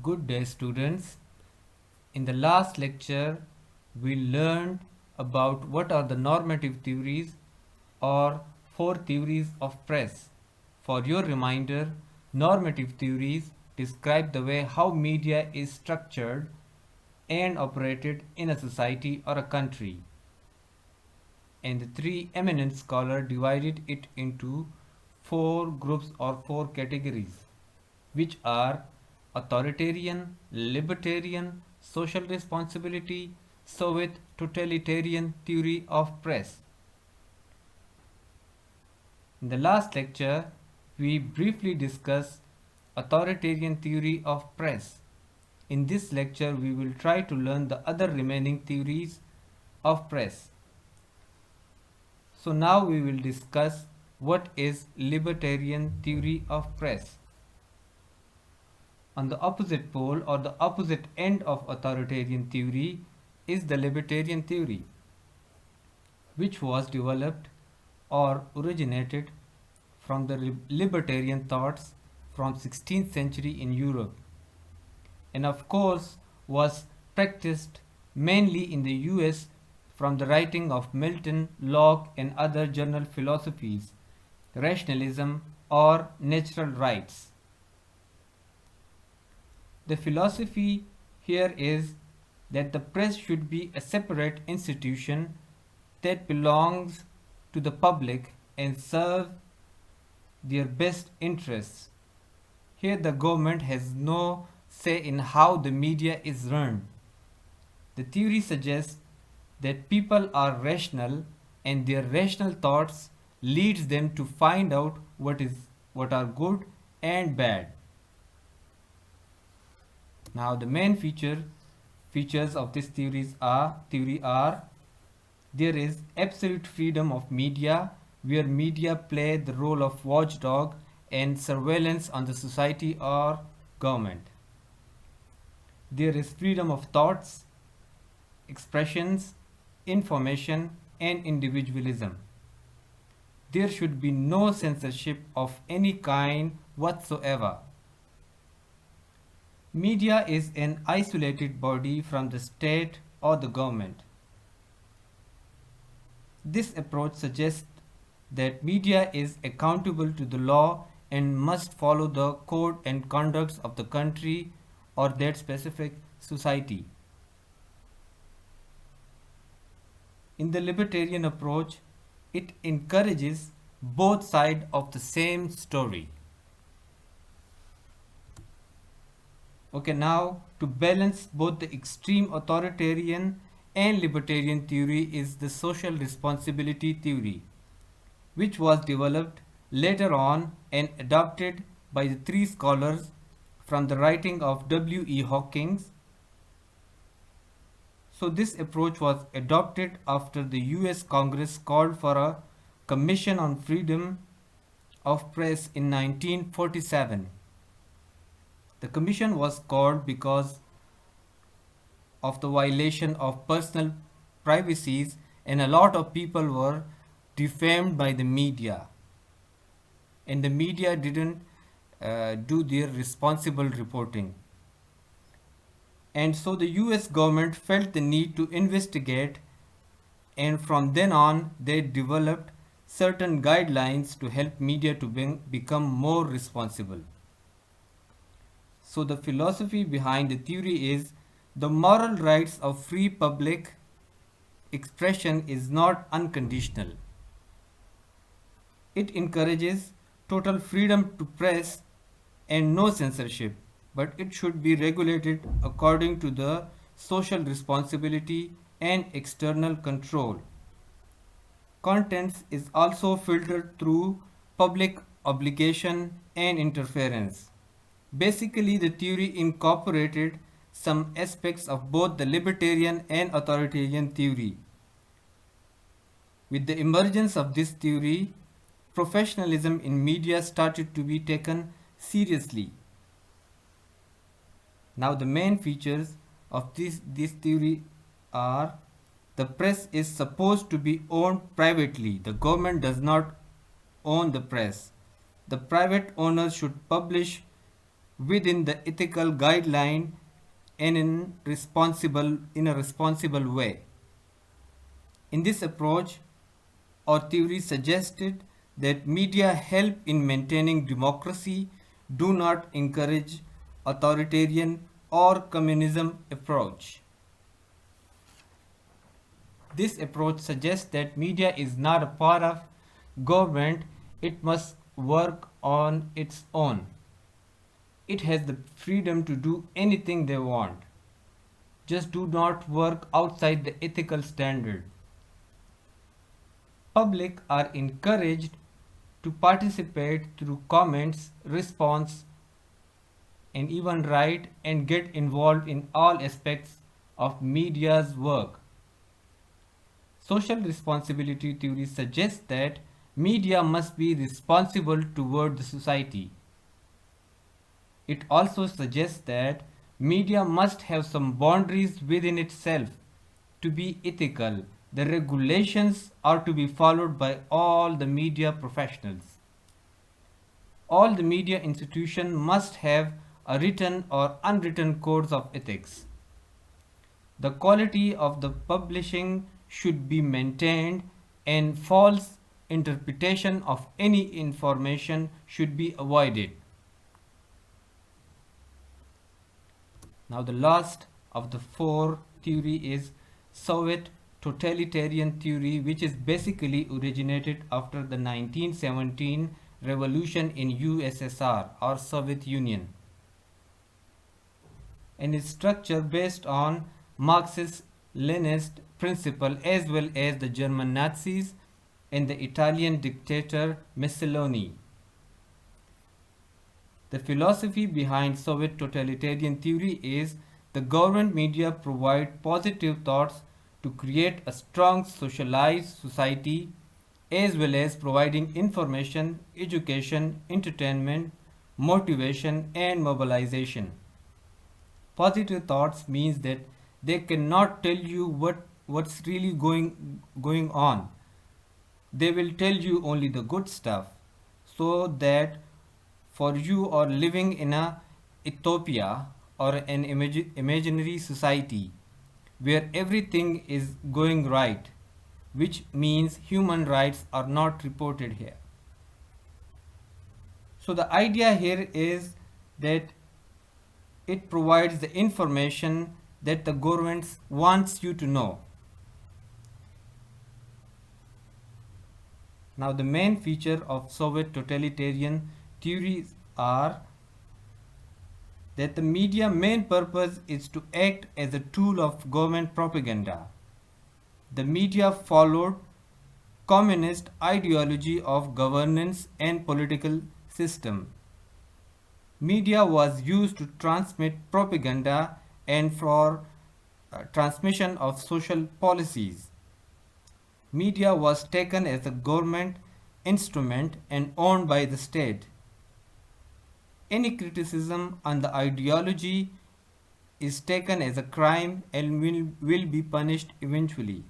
Good day, students. In the last lecture, we learned about what are the normative theories or four theories of press. For your reminder, normative theories describe the way how media is structured and operated in a society or a country. And the three eminent scholars divided it into four groups or four categories, which are authoritarian, libertarian, social responsibility, Soviet totalitarian theory of press. In the last lecture, we briefly discussed authoritarian theory of press. In this lecture, we will try to learn the other remaining theories of press. So now we will discuss what is libertarian theory of press. On the opposite pole or the opposite end of authoritarian theory is the libertarian theory, which was developed or originated from the libertarian thoughts from 16th century in Europe, and of course was practiced mainly in the US from the writing of Milton, Locke and other general philosophies, rationalism or natural rights. The philosophy here is that the press should be a separate institution that belongs to the public and serve their best interests. Here the government has no say in how the media is run. The theory suggests that people are rational and their rational thoughts leads them to find out what are good and bad. Now the main features of this theory are there is absolute freedom of media where media play the role of watchdog and surveillance on the society or government. There is freedom of thoughts, expressions, information and individualism. There should be no censorship of any kind whatsoever. Media is an isolated body from the state or the government. This approach suggests that media is accountable to the law and must follow the code and conducts of the country or that specific society. In the libertarian approach, it encourages both sides of the same story. Okay, now to balance both the extreme authoritarian and libertarian theory is the social responsibility theory, which was developed later on and adopted by the three scholars from the writing of W. E. Hawkins. So this approach was adopted after the US Congress called for a Commission on Freedom of Press in 1947. The commission was called because of the violation of personal privacies and a lot of people were defamed by the media and the media didn't do their responsible reporting. And so the US government felt the need to investigate, and from then on they developed certain guidelines to help media to become more responsible. So the philosophy behind the theory is the moral rights of free public expression is not unconditional. It encourages total freedom to press and no censorship, but it should be regulated according to the social responsibility and external control. Contents is also filtered through public obligation and interference. Basically, the theory incorporated some aspects of both the libertarian and authoritarian theory. With the emergence of this theory, professionalism in media started to be taken seriously. Now the main features of this theory are the press is supposed to be owned privately. The government does not own the press. The private owners should publish within the ethical guideline and in a responsible way. In this approach, our theory suggested that media help in maintaining democracy, do not encourage authoritarian or communism approach. This approach suggests that media is not a part of government, it must work on its own. It has the freedom to do anything they want. Just do not work outside the ethical standard. Public are encouraged to participate through comments, response, and even write and get involved in all aspects of media's work. Social responsibility theory suggests that media must be responsible toward the society. It also suggests that media must have some boundaries within itself to be ethical. The regulations are to be followed by all the media professionals. All the media institutions must have a written or unwritten codes of ethics. The quality of the publishing should be maintained and false interpretation of any information should be avoided. Now the last of the four theory is Soviet totalitarian theory, which is basically originated after the 1917 revolution in USSR or Soviet Union, and is structured based on Marxist-Leninist principle as well as the German Nazis and the Italian dictator Mussolini. The philosophy behind Soviet totalitarian theory is the government media provide positive thoughts to create a strong socialized society as well as providing information, education, entertainment, motivation and mobilization. Positive thoughts means that they cannot tell you what's really going on. They will tell you only the good stuff, so that for you are living in a utopia or an imaginary society where everything is going right, which means human rights are not reported here. So the idea here is that it provides the information that the government wants you to know. Now the main feature of Soviet totalitarian theories are that the media main purpose is to act as a tool of government propaganda. The media followed communist ideology of governance and political system. Media was used to transmit propaganda and for transmission of social policies. Media was taken as a government instrument and owned by the state. Any criticism on the ideology is taken as a crime and will be punished eventually.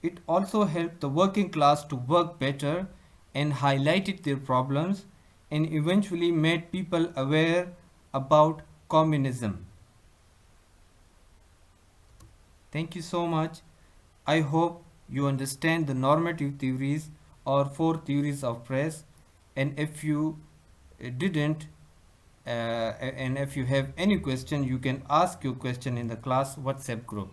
It also helped the working class to work better and highlighted their problems and eventually made people aware about communism. Thank you so much. I hope you understand the normative theories or four theories of press, and if you didn't and if you have any question, you can ask your question in the class WhatsApp group.